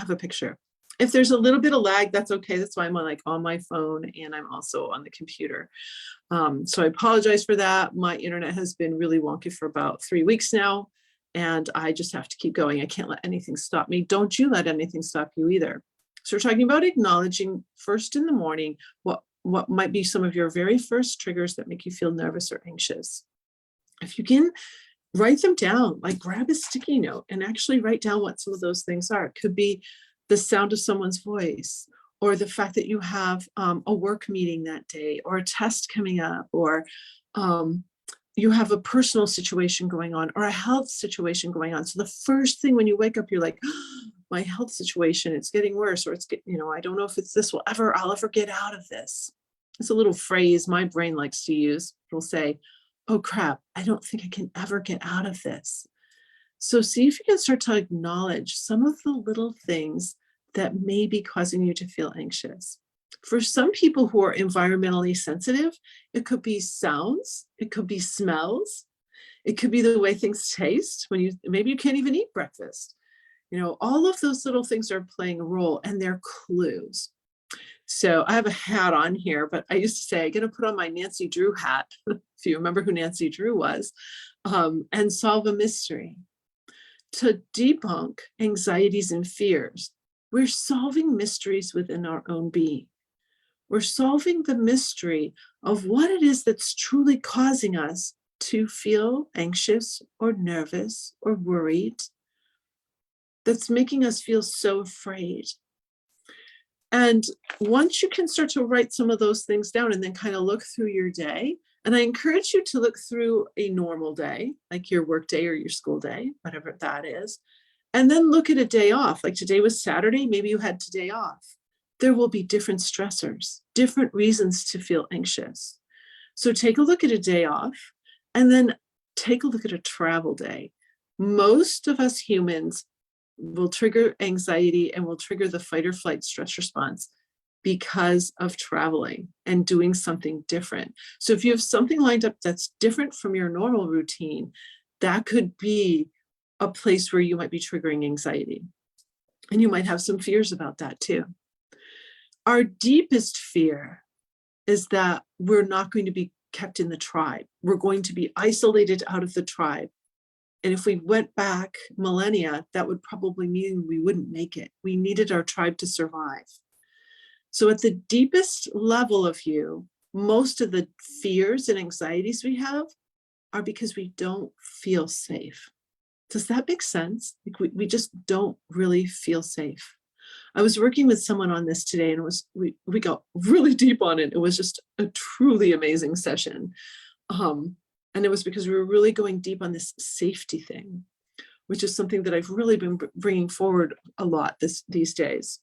have a picture. If there's a little bit of lag, that's okay. That's why I'm on my phone and I'm also on the computer. So I apologize for that. My internet has been really wonky for about 3 weeks now, and I just have to keep going. I can't let anything stop me. Don't you let anything stop you either. So we're talking about acknowledging first in the morning what might be some of your very first triggers that make you feel nervous or anxious. If you can write them down, like grab a sticky note and actually write down what some of those things are. It could be the sound of someone's voice, or the fact that you have a work meeting that day, or a test coming up, or you have a personal situation going on, or a health situation going on. So the first thing when you wake up, you're like, my health situation, it's getting worse, or I don't know if I'll ever get out of this. It's a little phrase my brain likes to use. It'll say, oh crap, I don't think I can ever get out of this. So see if you can start to acknowledge some of the little things that may be causing you to feel anxious. For some people who are environmentally sensitive, it could be sounds, it could be smells, it could be the way things taste when maybe you can't even eat breakfast. All of those little things are playing a role, and they're clues. So I have a hat on here, but I used to say, I'm going to put on my Nancy Drew hat, if you remember who Nancy Drew was, and solve a mystery. To debunk anxieties and fears, we're solving mysteries within our own being. We're solving the mystery of what it is that's truly causing us to feel anxious or nervous or worried, that's making us feel so afraid. And once you can start to write some of those things down and then kind of look through your day, and I encourage you to look through a normal day, like your work day or your school day, whatever that is, and then look at a day off. Like today was Saturday, maybe you had today off. There will be different stressors, different reasons to feel anxious. So take a look at a day off, and then take a look at a travel day. Most of us humans will trigger anxiety and will trigger the fight or flight stress response because of traveling and doing something different. So if you have something lined up that's different from your normal routine, that could be a place where you might be triggering anxiety. And you might have some fears about that too. Our deepest fear is that we're not going to be kept in the tribe. We're going to be isolated out of the tribe. And if we went back millennia, that would probably mean we wouldn't make it. We needed our tribe to survive. So at the deepest level of you, most of the fears and anxieties we have are because we don't feel safe. Does that make sense? Like we just don't really feel safe. I was working with someone on this today, and we got really deep on it. It was just a truly amazing session. And it was because we were really going deep on this safety thing, which is something that I've really been bringing forward a lot these days.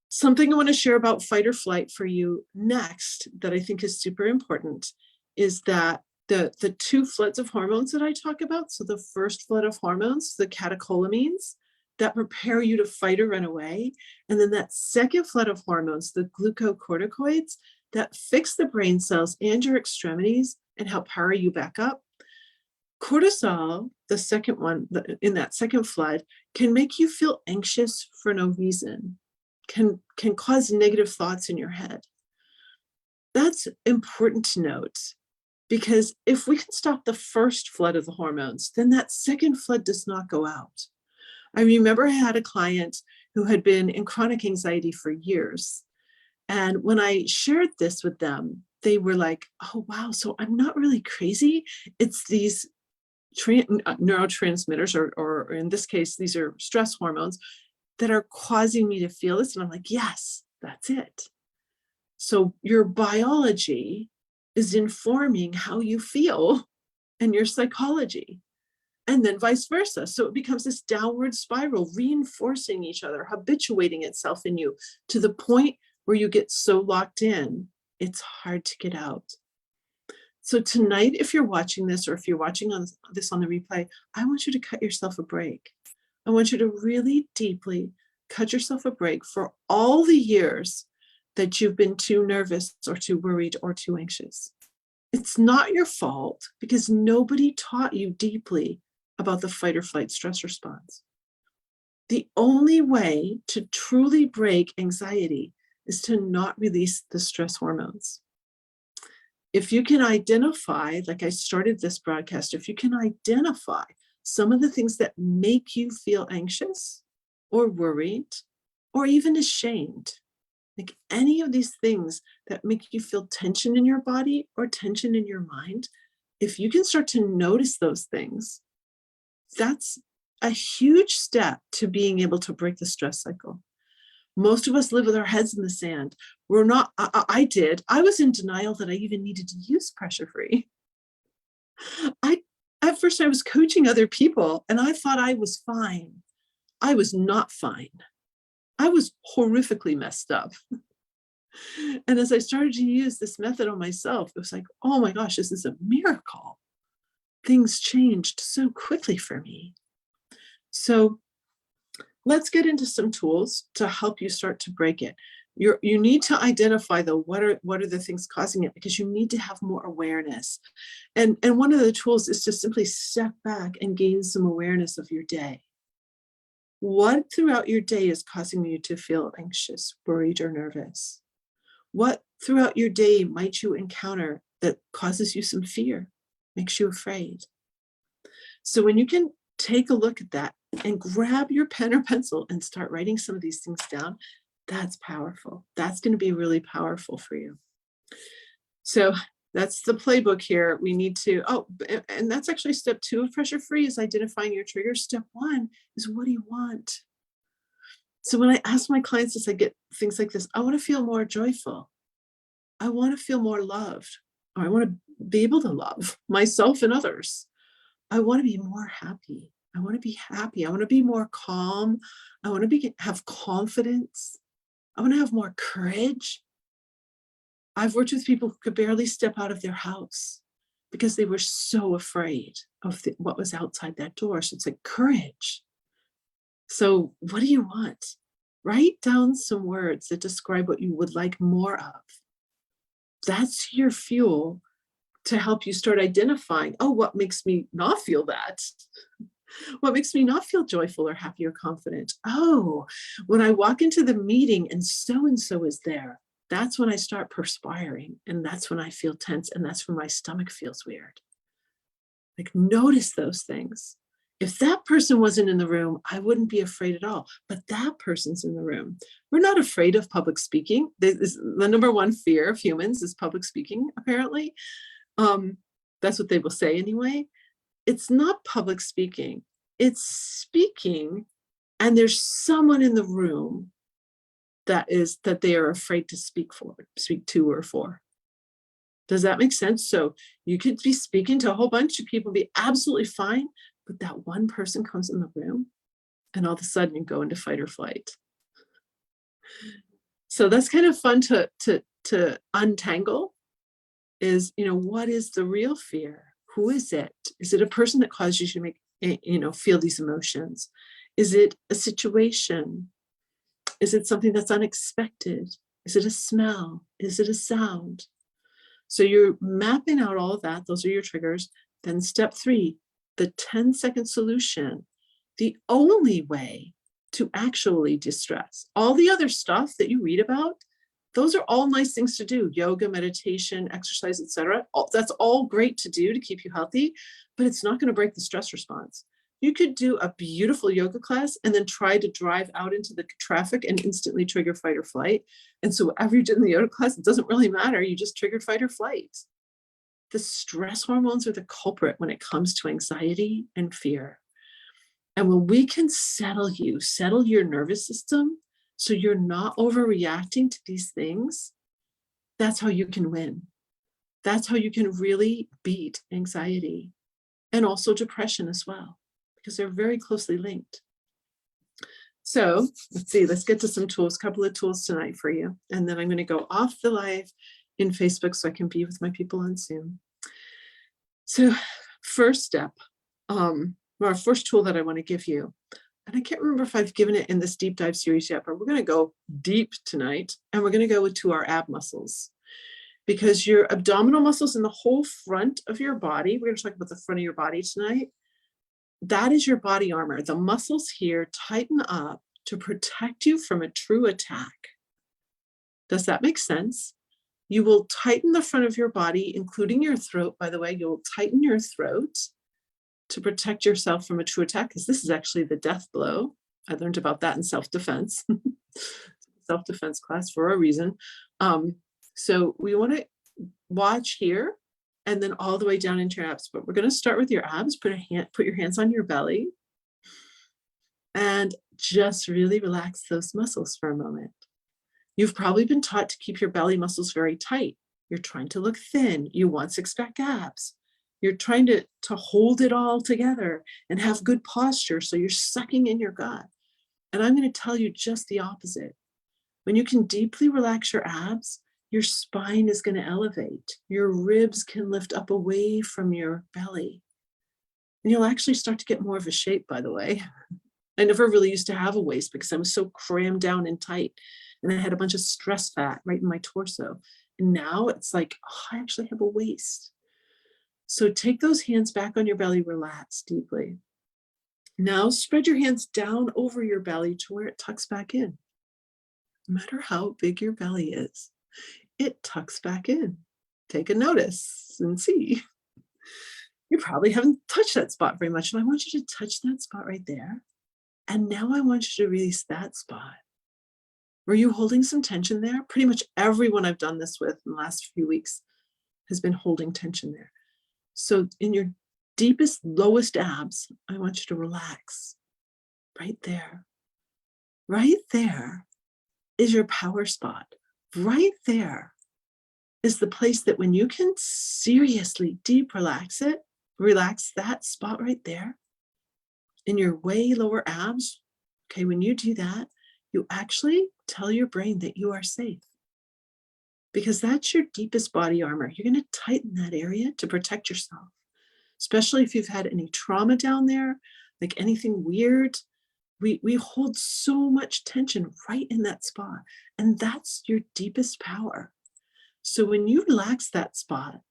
Something I want to share about fight or flight for you next that I think is super important is that the two floods of hormones that I talk about, so the first flood of hormones, the catecholamines, that prepare you to fight or run away, and then that second flood of hormones, the glucocorticoids, that fix the brain cells and your extremities and help power you back up. Cortisol, the second one in that second flood, can make you feel anxious for no reason, can cause negative thoughts in your head. That's important to note, because if we can stop the first flood of the hormones, then that second flood does not go out. I remember I had a client who had been in chronic anxiety for years. And when I shared this with them, they were like, oh, wow, so I'm not really crazy. It's these neurotransmitters, or in this case, these are stress hormones that are causing me to feel this. And I'm like, yes, that's it. So your biology is informing how you feel and your psychology, and then vice versa. So it becomes this downward spiral, reinforcing each other, habituating itself in you to the point where you get so locked in, it's hard to get out. So tonight, if you're watching this, or if you're watching this on the replay, I want you to cut yourself a break. I want you to really deeply cut yourself a break for all the years that you've been too nervous or too worried or too anxious. It's not your fault, because nobody taught you deeply about the fight or flight stress response. The only way to truly break anxiety is to not release the stress hormones. If you can identify, like I started this broadcast, if you can identify some of the things that make you feel anxious or worried or even ashamed, like any of these things that make you feel tension in your body or tension in your mind, if you can start to notice those things, that's a huge step to being able to break the stress cycle. Most of us live with our heads in the sand. We're not, I did. I was in denial that I even needed to use pressure free. At first, I was coaching other people and I thought I was fine. I was not fine. I was horrifically messed up. And as I started to use this method on myself, it was like, oh my gosh, this is a miracle. Things changed so quickly for me. So let's get into some tools to help you start to break it. You need to identify what are the things causing it, because you need to have more awareness. And one of the tools is to simply step back and gain some awareness of your day. What throughout your day is causing you to feel anxious, worried, or nervous? What throughout your day might you encounter that causes you some fear, makes you afraid? So when you can take a look at that and grab your pen or pencil and start writing some of these things down, that's powerful. That's going to be really powerful for you. So that's the playbook here. We need to, and that's actually step 2 of Pressure Free, is identifying your triggers. Step 1 is, what do you want? So when I ask my clients, as I get things like this, I want to feel more joyful. I want to feel more loved. Or I want to be able to love myself and others. I want to be more happy. I want to be happy. I want to be more calm. I want to have confidence. I want to have more courage. I've worked with people who could barely step out of their house because they were so afraid of what was outside that door. So it's like courage. So what do you want? Write down some words that describe what you would like more of. That's your fuel to help you start identifying, what makes me not feel that? What makes me not feel joyful or happy or confident? When I walk into the meeting and so is there, that's when I start perspiring, and that's when I feel tense, and that's when my stomach feels weird. Like, notice those things. If that person wasn't in the room, I wouldn't be afraid at all, but that person's in the room. We're not afraid of public speaking. The number one fear of humans is public speaking, apparently. That's what they will say anyway. It's not public speaking. It's speaking, and there's someone in the room that they are afraid to speak to or for. Does that make sense? So you could be speaking to a whole bunch of people, be absolutely fine, but that one person comes in the room, and all of a sudden you go into fight or flight. So that's kind of fun to untangle. Is, what is the real fear? Who is it? Is it a person that causes you to feel these emotions? Is it a situation? Is it something that's unexpected? Is it a smell? Is it a sound? So you're mapping out all of that. Those are your triggers. Then step 3, the 10-second solution. The only way to actually distress. All the other stuff that you read about, those are all nice things to do. Yoga, meditation, exercise, etc. That's all great to do to keep you healthy, but it's not going to break the stress response. You could do a beautiful yoga class and then try to drive out into the traffic and instantly trigger fight or flight. And so whatever you did in the yoga class, it doesn't really matter. You just triggered fight or flight. The stress hormones are the culprit when it comes to anxiety and fear. And when we can settle your nervous system, so you're not overreacting to these things, that's how you can win. That's how you can really beat anxiety and also depression as well, because they're very closely linked. So let's get to some tools, a couple of tools tonight for you. And then I'm going to go off the live in Facebook so I can be with my people on Zoom. So first step, our first tool that I want to give you, and I can't remember if I've given it in this deep dive series yet, but we're going to go deep tonight, and we're going to go to our ab muscles, because your abdominal muscles and the whole front of your body, we're going to talk about the front of your body tonight, that is your body armor. The muscles here tighten up to protect you from a true attack. Does that make sense? You will tighten the front of your body, including your throat, by the way. You'll tighten your throat to protect yourself from a true attack, because this is actually the death blow. I learned about that in self-defense, self-defense class for a reason. So we want to watch here and then all the way down into your abs. But we're going to start with your abs. Put your hands on your belly and just really relax those muscles for a moment. You've probably been taught to keep your belly muscles very tight. You're trying to look thin. You want six-pack abs. You're trying to hold it all together and have good posture. So you're sucking in your gut. And I'm going to tell you just the opposite. When you can deeply relax your abs, your spine is going to elevate. Your ribs can lift up away from your belly. And you'll actually start to get more of a shape, by the way. I never really used to have a waist because I was so crammed down and tight. And I had a bunch of stress fat right in my torso. And now it's like, oh, I actually have a waist. So take those hands back on your belly, relax deeply. Now spread your hands down over your belly to where it tucks back in. No matter how big your belly is, it tucks back in. Take a notice and see. You probably haven't touched that spot very much. And I want you to touch that spot right there. And now I want you to release that spot. Were you holding some tension there? Pretty much everyone I've done this with in the last few weeks has been holding tension there. So in your deepest, lowest abs, I want you to relax right there. Right there is your power spot. Right there is the place that when you can seriously deep relax that spot right there in your way lower abs. Okay, when you do that, you actually tell your brain that you are safe, because that's your deepest body armor. You're going to tighten that area to protect yourself, especially if you've had any trauma down there, like anything weird. We hold so much tension right in that spot, and that's your deepest power. So when you relax that spot,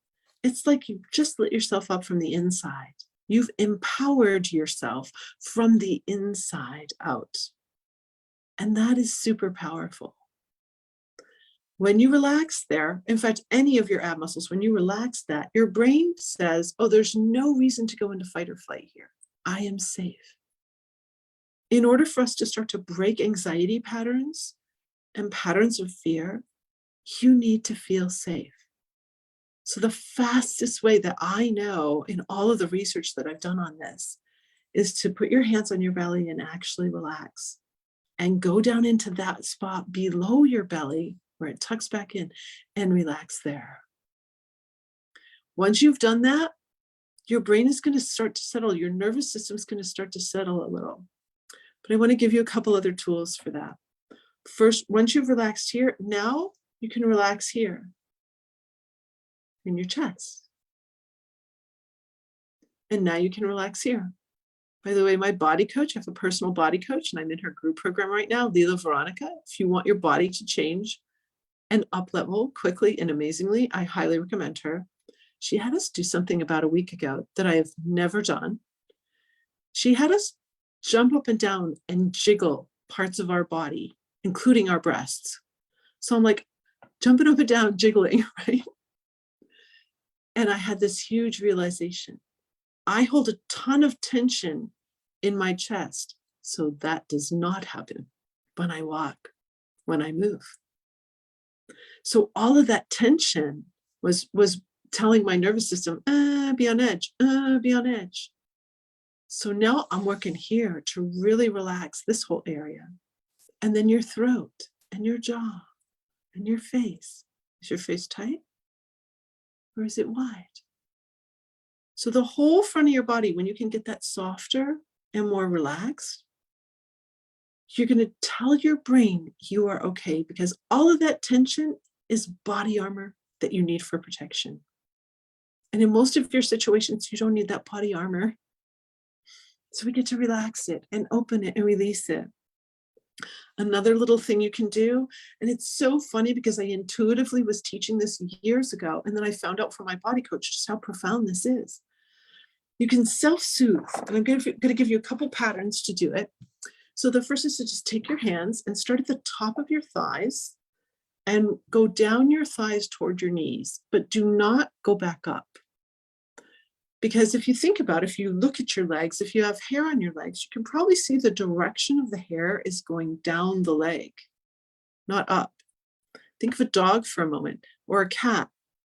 it's like you just lit yourself up from the inside. You've empowered yourself from the inside out. And that is super powerful. When you relax there, in fact, any of your ab muscles, when you relax that, your brain says, oh, there's no reason to go into fight or flight here. I am safe. In order for us to start to break anxiety patterns and patterns of fear, you need to feel safe. So the fastest way that I know in all of the research that I've done on this is to put your hands on your belly and actually relax and go down into that spot below your belly where it tucks back in and relax there. Once you've done that, your brain is going to start to settle. Your nervous system is going to start to settle a little. But I want to give you a couple other tools for that. First, once you've relaxed here, now you can relax here in your chest. And now you can relax here. By the way, my body coach, I have a personal body coach, and I'm in her group program right now, Lila Veronica. If you want your body to change and up level quickly and amazingly, I highly recommend her. She had us do something about a week ago that I have never done. She had us jump up and down and jiggle parts of our body, including our breasts. So I'm like jumping up and down, jiggling, right? And I had this huge realization. I hold a ton of tension in my chest. So that does not happen when I walk, when I move. So all of that tension was telling my nervous system, be on edge, be on edge. So now I'm working here to really relax this whole area. And then your throat and your jaw and your face. Is your face tight or is it wide? So the whole front of your body, when you can get that softer and more relaxed, you're going to tell your brain you are okay, because all of that tension is body armor that you need for protection. And in most of your situations, you don't need that body armor. So we get to relax it and open it and release it. Another little thing you can do, and it's so funny because I intuitively was teaching this years ago, and then I found out from my body coach just how profound this is. You can self-soothe, and I'm going to give you a couple patterns to do it. So the first is to just take your hands and start at the top of your thighs and go down your thighs toward your knees, but do not go back up. Because if you think about it, if you look at your legs, if you have hair on your legs, you can probably see the direction of the hair is going down the leg, not up. Think of a dog for a moment, or a cat.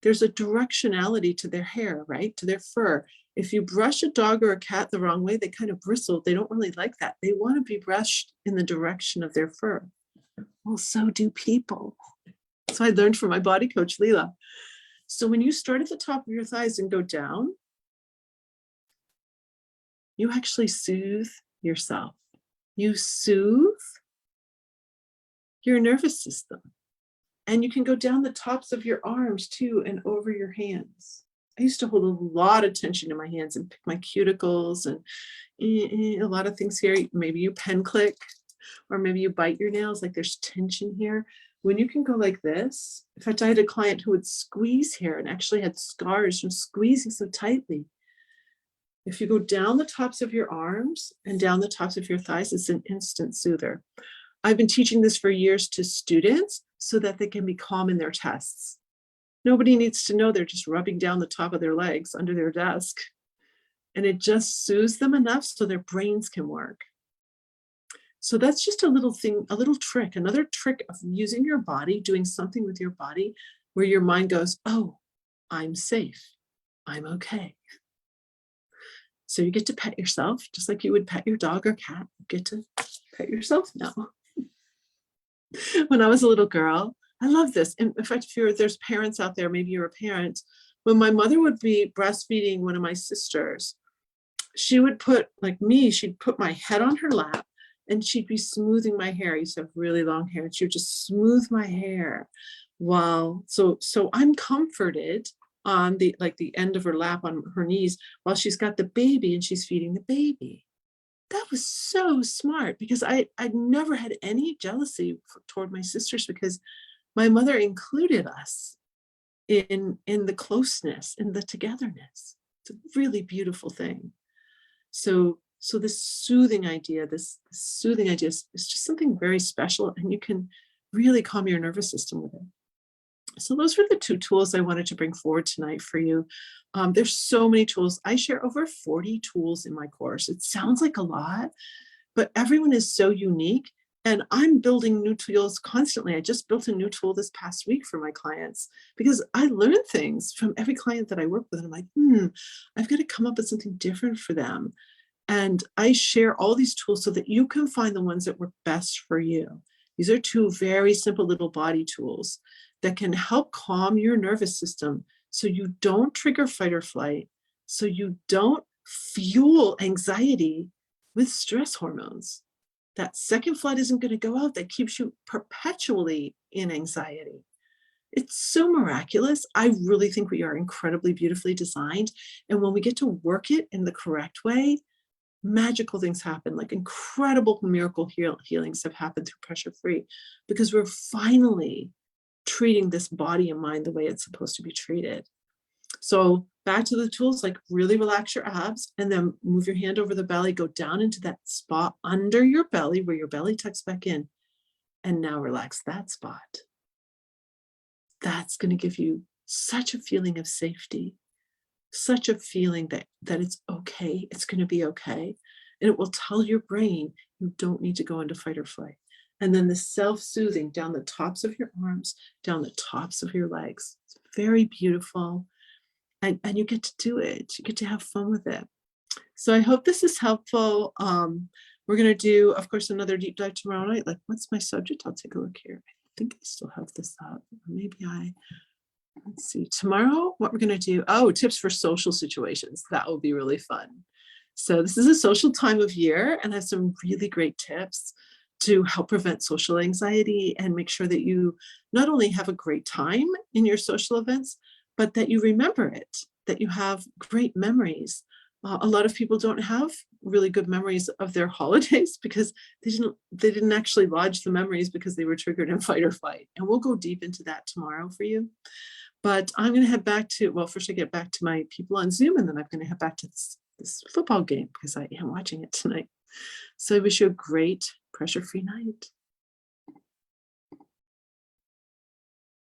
There's a directionality to their hair, right? To their fur. If you brush a dog or a cat the wrong way, they kind of bristle. They don't really like that. They want to be brushed in the direction of their fur. Well, so do people. So I learned from my body coach, Leela. So when you start at the top of your thighs and go down, you actually soothe yourself. You soothe your nervous system. And you can go down the tops of your arms too and over your hands. I used to hold a lot of tension in my hands and pick my cuticles and a lot of things here. Maybe you pen click, or maybe you bite your nails, like there's tension here. When you can go like this, in fact, I had a client who would squeeze here and actually had scars from squeezing so tightly. If you go down the tops of your arms and down the tops of your thighs, it's an instant soother. I've been teaching this for years to students so that they can be calm in their tests. Nobody needs to know they're just rubbing down the top of their legs under their desk. And it just soothes them enough so their brains can work. So that's just a little thing, a little trick, another trick of using your body, doing something with your body where your mind goes, oh, I'm safe. I'm okay. So you get to pet yourself just like you would pet your dog or cat. You get to pet yourself now. When I was a little girl, I love this. In fact, if there's parents out there, maybe you're a parent, when my mother would be breastfeeding one of my sisters, she would put, like me, she'd put my head on her lap and she'd be smoothing my hair. I used to have really long hair, and she would just smooth my hair while, so I'm comforted on the end of her lap on her knees while she's got the baby and she's feeding the baby. That was so smart because I'd never had any jealousy toward my sisters because my mother included us in the closeness, in the togetherness. It's a really beautiful thing. So this soothing idea is just something very special, and you can really calm your nervous system with it. So those were the two tools I wanted to bring forward tonight for you. There's so many tools. I share over 40 tools in my course. It sounds like a lot, but everyone is so unique. And I'm building new tools constantly. I just built a new tool this past week for my clients because I learn things from every client that I work with. And I'm like, I've got to come up with something different for them. And I share all these tools so that you can find the ones that work best for you. These are two very simple little body tools that can help calm your nervous system so you don't trigger fight or flight, so you don't fuel anxiety with stress hormones. That second flood isn't going to go out. That keeps you perpetually in anxiety. It's so miraculous. I really think we are incredibly beautifully designed. And when we get to work it in the correct way, magical things happen, like incredible miracle healings have happened through Pressure Free because we're finally treating this body and mind the way it's supposed to be treated. So back to the tools, like really relax your abs and then move your hand over the belly, go down into that spot under your belly where your belly tucks back in. And now relax that spot. That's going to give you such a feeling of safety, such a feeling that it's okay, it's going to be okay. And it will tell your brain you don't need to go into fight or flight. And then the self-soothing down the tops of your arms, down the tops of your legs. It's very beautiful. And you get to do it. You get to have fun with it. So I hope this is helpful. We're going to do, of course, another deep dive tomorrow night. Like, what's my subject? I'll take a look here. I think I still have this up. Maybe let's see. Tomorrow, what we're going to do, tips for social situations. That will be really fun. So this is a social time of year and I have some really great tips to help prevent social anxiety and make sure that you not only have a great time in your social events, but that you remember it, that you have great memories. A lot of people don't have really good memories of their holidays because they didn't actually lodge the memories because they were triggered in fight or flight. And we'll go deep into that tomorrow for you. But I'm going to head back to, first I get back to my people on Zoom, and then I'm going to head back to this football game because I am watching it tonight. So I wish you a great pressure-free night.